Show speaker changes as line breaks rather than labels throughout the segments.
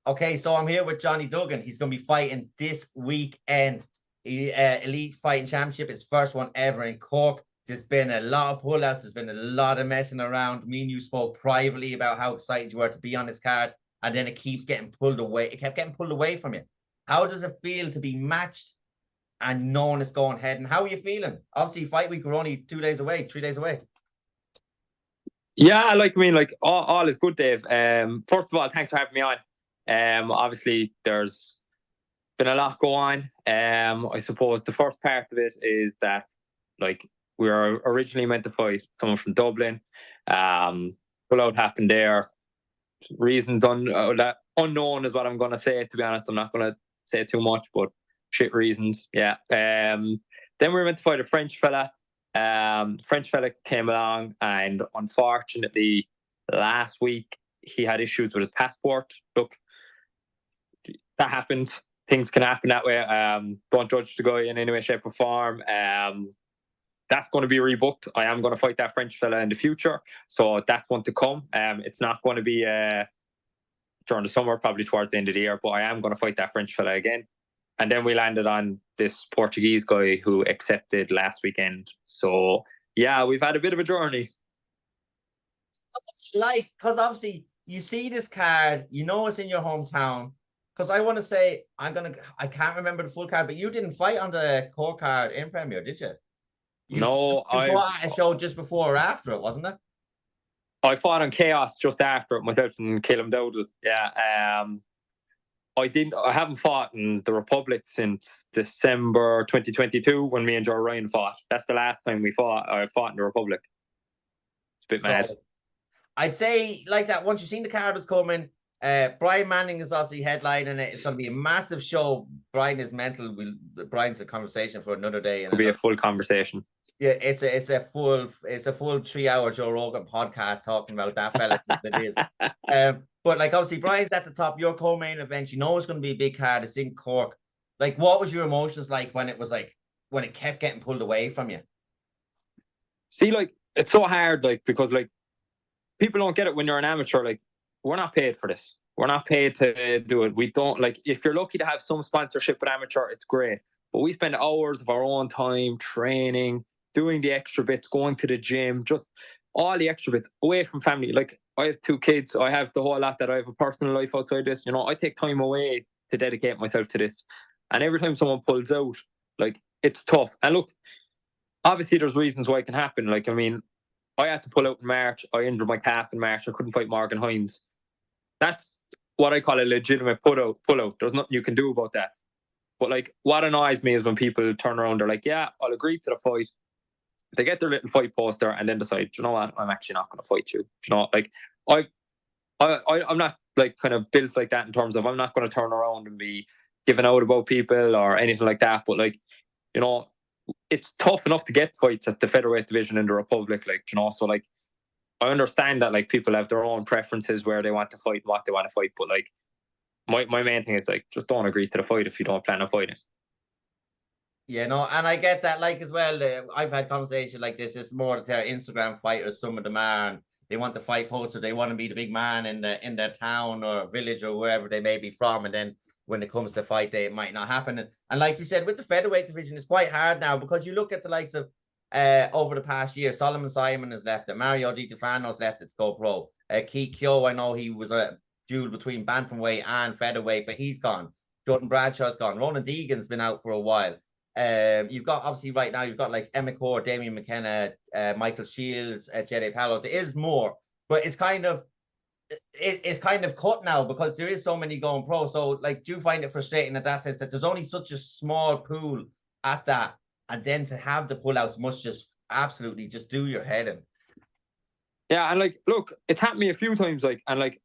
Okay, so I'm here with Jonny Duggan. He's going to be fighting this weekend. Elite Fighting Championship, his first one ever in Cork. There's been a lot of pullouts. There's been a lot of messing around. Me and you spoke privately about how excited you were to be on this card, and then it keeps getting pulled away. It kept getting pulled away from you. How does it feel to be matched and knowing it's going ahead? And how are you feeling? Obviously, fight week, we're only 2 days away, 3 days away.
Yeah, all is good, Dave. First of all, thanks for having me on. Obviously, there's been a lot going on. I suppose the first part of it is that, like, we were originally meant to fight someone from Dublin. Pullout happened there. Reasons unknown is what I'm going to say. To be honest, I'm not going to say too much, but shit reasons. Yeah. Then we were meant to fight a French fella. French fella came along, and unfortunately, last week he had issues with his passport. Look, that happened. Things can happen that way. Don't judge the guy in any way, shape, or form. That's going to be rebooked. I am going to fight that French fella in the future, so that's one to come. It's not going to be during the summer, probably towards the end of the year, but I am going to fight that French fella again. And then we landed on this Portuguese guy who accepted last weekend. So, yeah, we've had a bit of a journey.
What's it like? Because obviously you see this card, you know it's in your hometown. Because I want to say, I can't remember the full card, but you didn't fight on the core card in Premier, did you?
No,
I fought at a show just before or after it, wasn't it?
I fought on Chaos just after it myself and Caleb Dowdle. Yeah. I haven't fought in the Republic since December 2022 when me and Joe Ryan fought. That's the last time I fought in the Republic. It's a bit mad.
I'd say like that. Once you've seen the card was coming, Brian Manning is obviously headlining it. It's going to be a massive show. Brian is mental. Brian's a conversation for another day.
It'll be a full conversation.
Yeah, it's a full 3-hour Joe Rogan podcast talking about that fella. It is. But like obviously Brian's at the top. Your co-main event, you know it's going to be a big card. It's in Cork. Like, what was your emotions like when it kept getting pulled away from you?
See, like, it's so hard, like, because like people don't get it when you're an amateur. Like, we're not paid for this. We're not paid to do it. We don't, like, if you're lucky to have some sponsorship with amateur, it's great. But we spend hours of our own time training, doing the extra bits, going to the gym, just all the extra bits away from family. Like, I have 2 kids. I have the whole lot that I have a personal life outside this. You know, I take time away to dedicate myself to this. And every time someone pulls out, like, it's tough. And look, obviously there's reasons why it can happen. Like, I mean, I had to pull out in March. I injured my calf in March. I couldn't fight Morgan Hines. That's what I call a legitimate pull out. There's nothing you can do about that. But like, what annoys me is when people turn around, they're like, yeah, I'll agree to the fight. They get their little fight poster and then decide, you know what, I'm actually not going to fight you. You know, like, I'm not like kind of built like that in terms of I'm not going to turn around and be giving out about people or anything like that. But like, you know, it's tough enough to get fights at the featherweight division in the Republic. Like, you know, so like, I understand that like people have their own preferences where they want to fight and what they want to fight. But like, my main thing is like, just don't agree to the fight if you don't plan on fighting.
Yeah, no, and I get that. Like as well, I've had conversations like this. It's more that they're Instagram fighters. Some of them are. And they want the fight poster. They want to be the big man in their town or village or wherever they may be from. And then when it comes to fight day, it might not happen. And like you said, with the featherweight division, it's quite hard now because you look at the likes of over the past year, Solomon Simon has left it. Mario Di Stefano's left it to go pro. Keith Kyo, I know he was a duel between bantamweight and featherweight, but he's gone. Jordan Bradshaw's gone. Ronan Deegan's been out for a while. You've got obviously right now you've got like Emma Core, Damien McKenna, Michael Shields, Jede Palo. There is more, but it's kind of cut now because there is so many going pro. So like, do you find it frustrating in that sense that there's only such a small pool at that, and then to have the pullouts must just absolutely just do your head in?
Yeah, and like, look, it's happened to me a few times. Like, and like,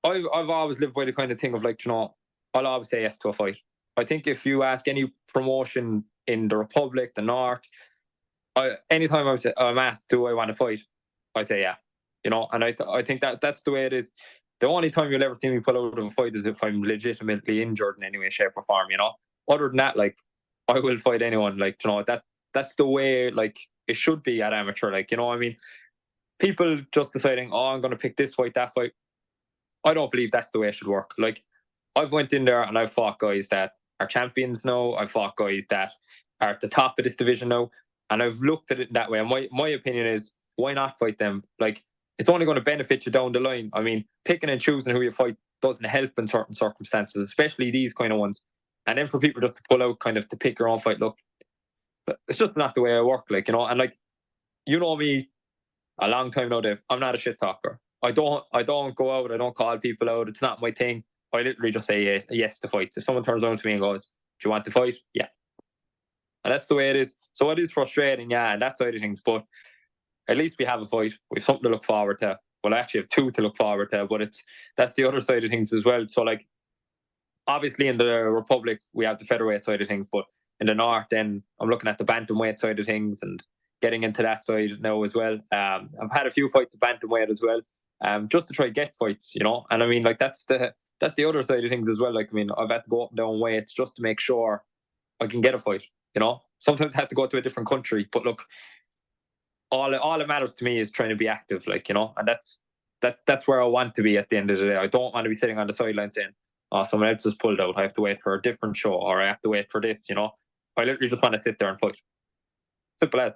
I've always lived by the kind of thing of like, you know, I'll always say yes to a fight. I think if you ask any promotion in the Republic, the North, anytime I'm asked, do I want to fight? I say yeah. You know, and I think that's the way it is. The only time you'll ever see me pull out of a fight is if I'm legitimately injured in any way, shape, or form. You know, other than that, like, I will fight anyone. Like, you know, that's the way like it should be at amateur. Like, you know, I mean, people just deciding, oh, I'm going to pick this fight, that fight. I don't believe that's the way it should work. Like, I've went in there and I've fought guys that are champions now. I've fought guys that are at the top of this division now, and I've looked at it that way. And my opinion is, why not fight them? Like, it's only going to benefit you down the line. I mean, picking and choosing who you fight doesn't help in certain circumstances, especially these kind of ones. And then for people just to pull out kind of to pick your own fight, look, it's just not the way I work, like, you know. And like, you know me a long time now, Dave. I'm not a shit talker. I don't go out. I don't call people out. It's not my thing. I literally just say yes to fights. If someone turns around to me and goes, "Do you want to fight?" Yeah, and that's the way it is. So it is frustrating, yeah, and that side of things. But at least we have a fight. We have something to look forward to. Well, I actually have two to look forward to, but that's the other side of things as well. So like, obviously in the Republic we have the featherweight side of things, but in the North, then I'm looking at the bantamweight side of things and getting into that side now as well. I've had a few fights at bantamweight as well, just to try to get fights, you know. And I mean, like, that's the other side of things as well. Like, I mean, I've had to go up and down weights just to make sure I can get a fight, you know. Sometimes I have to go to a different country, but look, all it matters to me is trying to be active, like, you know. And that's where I want to be at the end of the day. I don't want to be sitting on the sideline saying, "Oh, someone else has pulled out. I have to wait for a different show, or I have to wait for this," you know. I literally just want to sit there and fight. Simple as.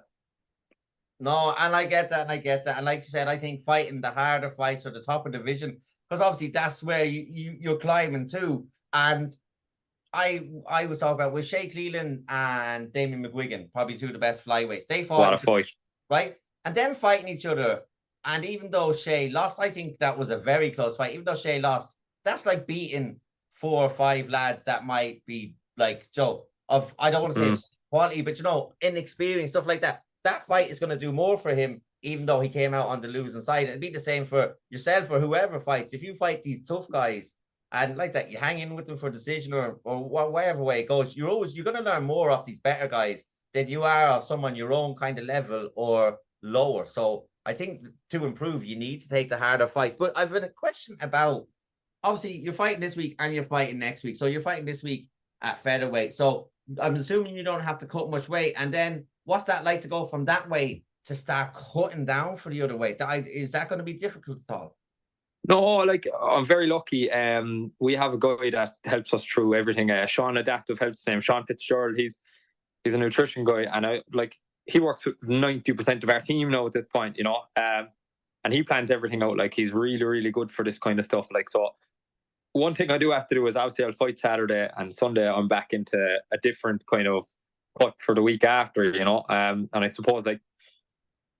No, and I get that, and I get that. And like you said, I think fighting the harder fights or the top of division, because obviously that's where you're climbing to. And I was talking about with Shea Cleland and Damien McGuigan, probably two of the best flyweights. They fought.
What a fight.
Right? And them fighting each other. And even though Shea lost, I think that was a very close fight. Even though Shea lost, that's like beating 4 or 5 lads that might be like, Joe, of, I don't want to say quality, but, you know, inexperience, stuff like that. That fight is going to do more for him, even though he came out on the losing side. It'd be the same for yourself or whoever fights. If you fight these tough guys and like that, you hang in with them for decision or whatever way it goes, you're going to learn more off these better guys than you are of someone your own kind of level or lower. So I think to improve, you need to take the harder fights. But I've a question about, obviously, you're fighting this week and you're fighting next week. So you're fighting this week at featherweight. So I'm assuming you don't have to cut much weight. And then what's that like to go from that weight to start cutting down for the other weight? Is that going to be difficult at all?
No, like, I'm very lucky. We have a guy that helps us through everything. Sean Adaptive helps him. Sean Fitzgerald, he's a nutrition guy, and he works with 90% of our team now at this point, you know. And he plans everything out. Like, he's really, really good for this kind of stuff. Like, so one thing I do have to do is, obviously, I'll fight Saturday, and Sunday I'm back into a different kind of cut for the week after, you know. And I suppose, like,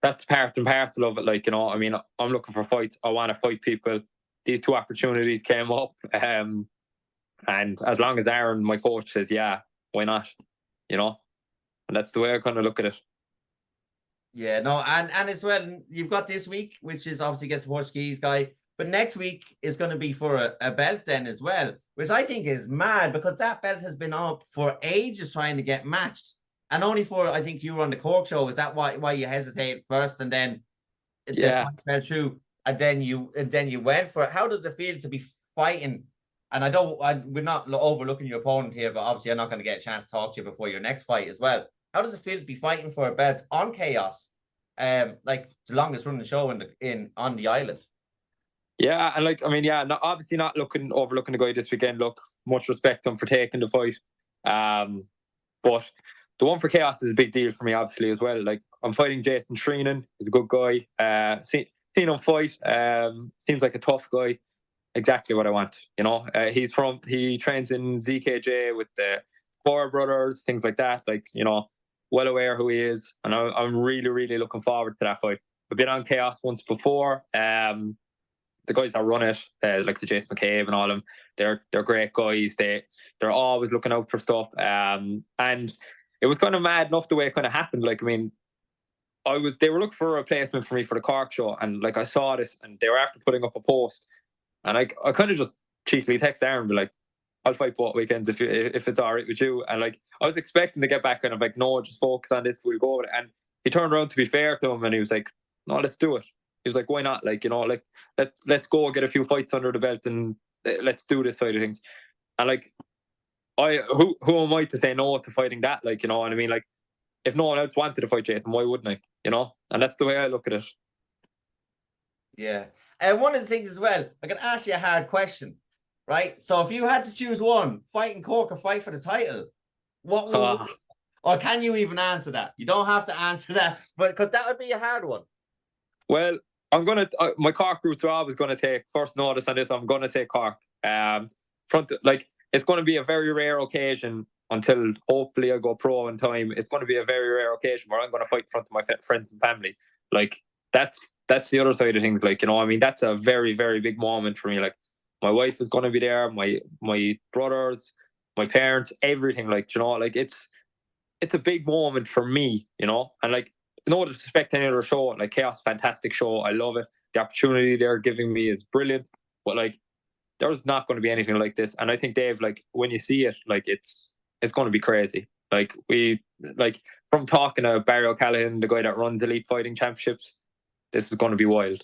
that's part and parcel of it. Like, you know, I mean, I'm looking for fights. I want to fight people. These 2 opportunities came up. And as long as Aaron, my coach, says, yeah, why not? You know? And that's the way I kind of look at it.
Yeah, no, and as well, you've got this week, which is obviously against the Portuguese guy. But next week is going to be for a belt then as well, which I think is mad because that belt has been up for ages trying to get matched. And only for, I think you were on the Cork show. Is that why you hesitated first and then
Yeah,
fell through and then you went for it? How does it feel to be fighting? And we're not overlooking your opponent here, but obviously I'm not going to get a chance to talk to you before your next fight as well. How does it feel to be fighting for a belt on Chaos, like the longest running show on the island?
yeah, and like, I mean, yeah, obviously not overlooking the guy this weekend. Look, much respect to him for taking the fight. But the one for Chaos is a big deal for me, obviously, as well. Like, I'm fighting Jason Treenan. He's a good guy. Seen him fight. Seems like a tough guy. Exactly what I want. You know, he trains in ZKJ with the Core brothers, things like that. Like, you know, well aware who he is, and I'm really, really looking forward to that fight. I've been on Chaos once before. The guys that run it, like the Jason McCabe and all of them, they're great guys. They're always looking out for stuff. And it was kind of mad enough the way it kind of happened. Like, I mean, they were looking for a replacement for me for the Cork show, and like, I saw this, and they were after putting up a post, and I kind of just cheekily text Aaron, be like, I'll fight both weekends if it's all right with you. And like, I was expecting to get back kind of like, no, just focus on this, we'll go with it. And he turned around, to be fair to him, and he was like, no, let's do it. He was like, why not? Like, you know, like, let's go get a few fights under the belt and let's do this side of things. And like, who am I to say no to fighting that? Like, you know what I mean? Like, if no one else wanted to fight Jason, why wouldn't I? You know? And that's the way I look at it.
Yeah. And one of the things as well, I can ask you a hard question, right? So if you had to choose one, fight in Cork or fight for the title, what would, or can you even answer that? You don't have to answer that, but because that would be a hard one.
Well, my Cork route Rob is gonna take first notice on this. I'm gonna say Cork. It's gonna be a very rare occasion until hopefully I go pro in time. It's gonna be a very rare occasion where I'm gonna fight in front of my friends and family. Like that's the other side of things. Like, I mean, that's a very, very big moment for me. Like, my wife is gonna be there, my brothers, my parents, everything. Like, like it's a big moment for me, and like, no disrespect to any other show, like Chaos, fantastic show. I love it. The opportunity they're giving me is brilliant. But like, there's not going to be anything like this. And I think, Dave, like, when you see it, like, it's going to be crazy. Like, from talking to Barry O'Callaghan, the guy that runs Elite Fighting Championships, this is going to be wild.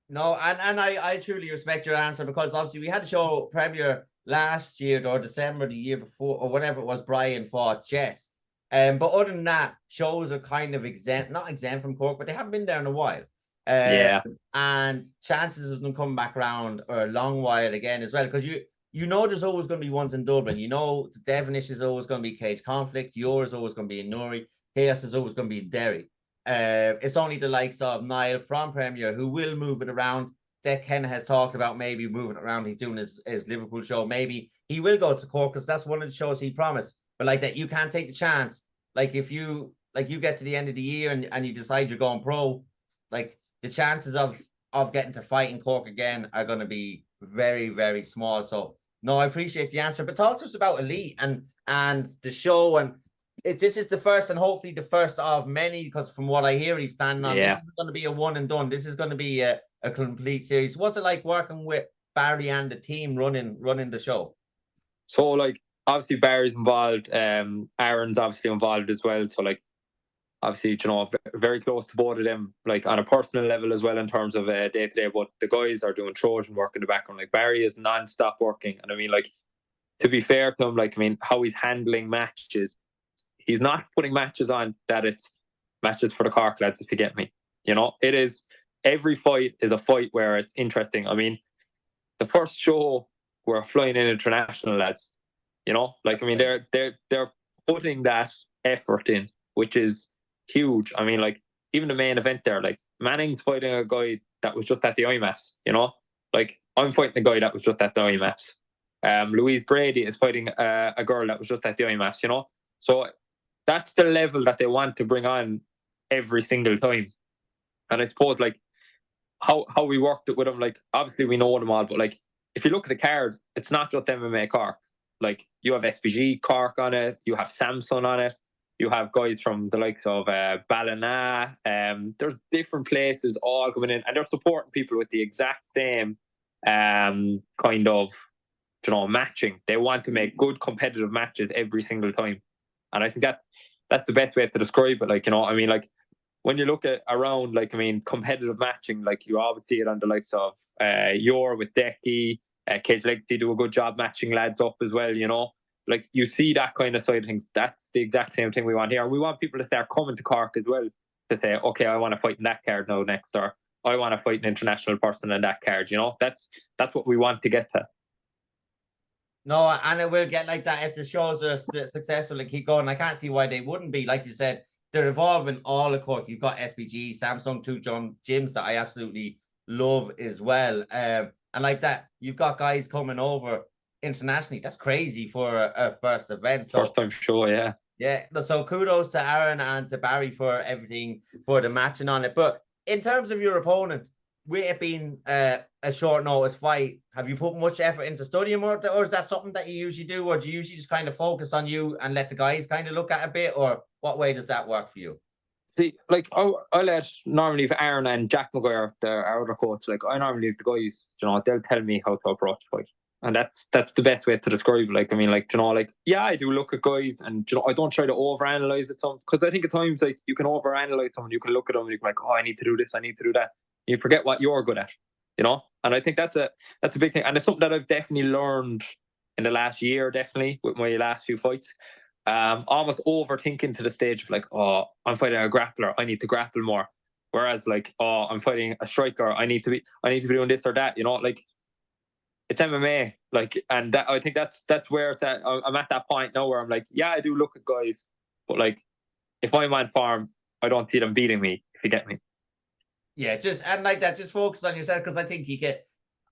No, and I truly respect your answer, because obviously we had a show premiere last year or December the year before or whatever it was. Brian fought Jess. But other than that, shows are kind of not exempt from Cork, but they haven't been there in a while.
Yeah.
And chances of them coming back around are a long while again as well, because you know there's always going to be ones in Dublin. You know the Devonish is always going to be Cage Conflict. Yours is always going to be in Newry. Chaos is always going to be in Derry. It's only the likes of Niall from Premier who will move it around. Deck Kenna has talked about maybe moving it around. He's doing his Liverpool show. Maybe he will go to Cork because that's one of the shows he promised. But like that, you can't take the chance. Like if you get to the end of the year and you decide you're going pro, like the chances of getting to fight in Cork again are going to be very, very small. So no, I appreciate the answer. But talk to us about Elite and the show. And this is the first and hopefully the first of many, because from what I hear, he's planning on this is going to be a one and done. This is going to be a complete series. What's it like working with Barry and the team running the show?
So like, obviously Barry's involved, Aaron's obviously involved as well. So like, obviously, very close to both of them, like on a personal level as well in terms of day to day. But the guys are doing Trojan work in the background. Like Barry is non-stop working, and I mean, like, to be fair to him, like, I mean, how he's handling matches, he's not putting matches on that it's matches for the Cork lads, if you get me. It is, every fight is a fight where it's interesting. I mean, the first show we're flying in international lads. Like, I mean, they're putting that effort in, which is huge. I mean, like, even the main event there, like, Manning's fighting a guy that was just at the IMAFs, like, I'm fighting a guy that was just at the IMAFs. Louise Brady is fighting a girl that was just at the IMAFs, so that's the level that they want to bring on every single time. And I suppose, like, how we worked it with them, like, obviously we know them all, but like, if you look at the card, it's not just MMA Cork. Like, you have SPG Cork on it, you have Samsung on it, you have guys from the likes of Ballina. There's different places all coming in, and they're supporting people with the exact same kind of, matching. They want to make good competitive matches every single time, and I think that's the best way to describe it. Like, I mean, like, when you look at around, like, I mean, competitive matching, like, you always see it on the likes of Yor with Decky, Cage Legacy do a good job matching lads up as well, Like, you see that kind of side of things. That's the exact same thing we want here. And we want people to start coming to Cork as well, to say, okay, I want to fight in that card now next, or I want to fight an international person in that card, That's what we want to get to.
No, and it will get like that if the shows are successful and keep going. I can't see why they wouldn't be. Like you said, they're evolving all of Cork. You've got SPG, Samsung, two gyms that I absolutely love as well. And like that, you've got guys coming over internationally. That's crazy for a first event. So,
first time show, yeah.
Yeah. So kudos to Aaron and to Barry for everything, for the matching on it. But in terms of your opponent, with it being a short notice fight, have you put much effort into studying more, or is that something that you usually do, or do you usually just kind of focus on you and let the guys kind of look at a bit, or what way does that work for you?
See, like, I let normally Aaron and Jack McGuire, our other coach, like, I normally leave the guys, they'll tell me how to approach the fight. And that's the best way to describe it. Like, I mean, like, like, yeah, I do look at guys, and I don't try to overanalyze it some, because I think at times, like, you can overanalyze someone, you can look at them and you can, like, oh, I need to do this, I need to do that. You forget what you're good at, And I think that's a big thing, and it's something that I've definitely learned in the last year, definitely with my last few fights. Almost overthinking to the stage of, like, oh, I'm fighting a grappler, I need to grapple more. Whereas, like, oh, I'm fighting a striker, I need to be doing this or that. Like, it's MMA, like, and that, I think that's where it's at. I'm at that point now where I'm like, yeah, I do look at guys, but like, if I'm on form, I don't see them beating me, if you get me.
Yeah, and like that, just focus on yourself, because I think you get,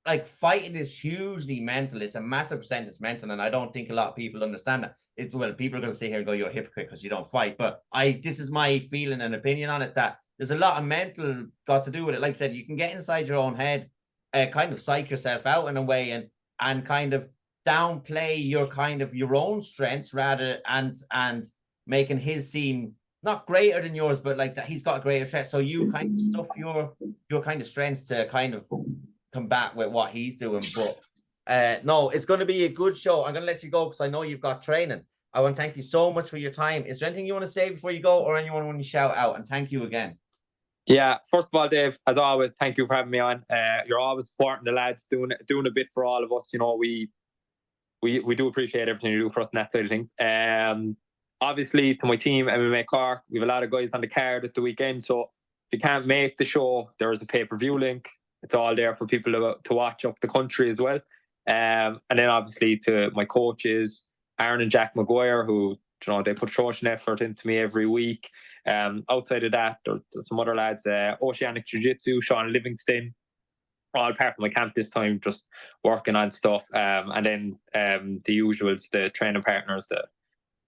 like, fighting is hugely mental. It's a massive percentage mental, and I don't think a lot of people understand that. It's, well, people are going to sit here and go, "You're a hypocrite because you don't fight," but this is my feeling and opinion on it, that there's a lot of mental got to do with it. Like I said, you can get inside your own head, kind of psych yourself out in a way, and kind of downplay your own strengths, rather, and making his seem not greater than yours, but like that he's got a greater strength. So you kind of stuff your kind of strengths to kind of combat with what he's doing. But no, it's going to be a good show. I'm going to let you go because I know you've got training. I want to thank you so much for your time. Is there anything you want to say before you go, or anyone want to shout out? And thank you again.
Yeah, first of all, Dave, as always, thank you for having me on. You're always supporting the lads, doing a bit for all of us. You know, we do appreciate everything you do for us in that side of things. Obviously, to my team, MMA Cork, we have a lot of guys on the card at the weekend. So if you can't make the show, there is a pay-per-view link. It's all there for people to watch up the country as well. And then obviously to my coaches, Aaron and Jack Maguire, who, you know, they put atrocious effort into me every week. Outside of that, there's some other lads, Oceanic Jiu-Jitsu, Sean Livingston, all part of my camp this time, just working on stuff. And then the usuals, the training partners, the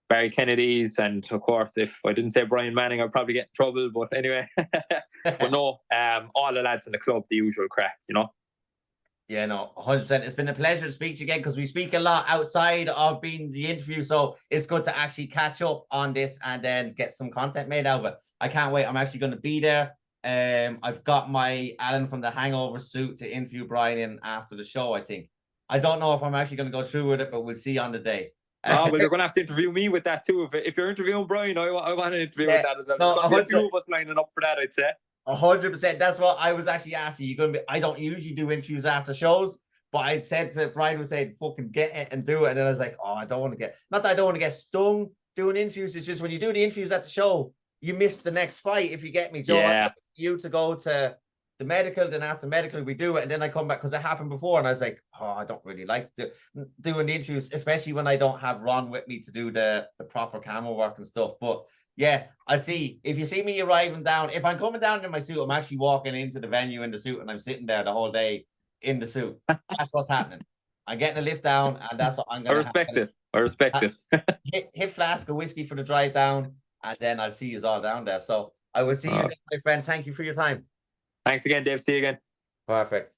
Barry Kennedy's, and of course, if I didn't say Brian Manning, I'd probably get in trouble. But anyway, but no, all the lads in the club, the usual crack, you know.
Yeah, no, 100%. It's been a pleasure to speak to you again, because we speak a lot outside of being the interview. So it's good to actually catch up on this and then get some content made out of it. I can't wait. I'm actually going to be there. I've got my Alan from the Hangover suit to interview Brian in after the show, I think. I don't know if I'm actually going to go through with it, but we'll see on the day.
Oh, well, you're going to have to interview me with that too. If you're interviewing Brian, I want to interview with that as well.
No,
There's going to be a few of us lining up for that, I'd say.
100%. That's what I was actually asking. You're going to be. I don't usually do interviews after shows, but I said that Brian was saying, "Fucking get it and do it." And then I was like, "Oh, I don't want to get. Not that I don't want to get stung doing interviews. It's just when you do the interviews at the show, you miss the next fight. If you get me, Joe.
Yeah.
You to go to the medical, then after medical we do it, and then I come back, because it happened before, and I was like, oh, I don't really like doing the interviews, especially when I don't have Ron with me to do the proper camera work and stuff. But yeah, I see. If you see me arriving down, if I'm coming down in my suit, I'm actually walking into the venue in the suit, and I'm sitting there the whole day in the suit. That's what's happening. I'm getting a lift down, and that's what I'm going to
I respect it.
hit flask of whiskey for the drive down, and then I'll see you all down there. So I will see you, my friend. Thank you for your time.
Thanks again, Dave. See you again.
Perfect.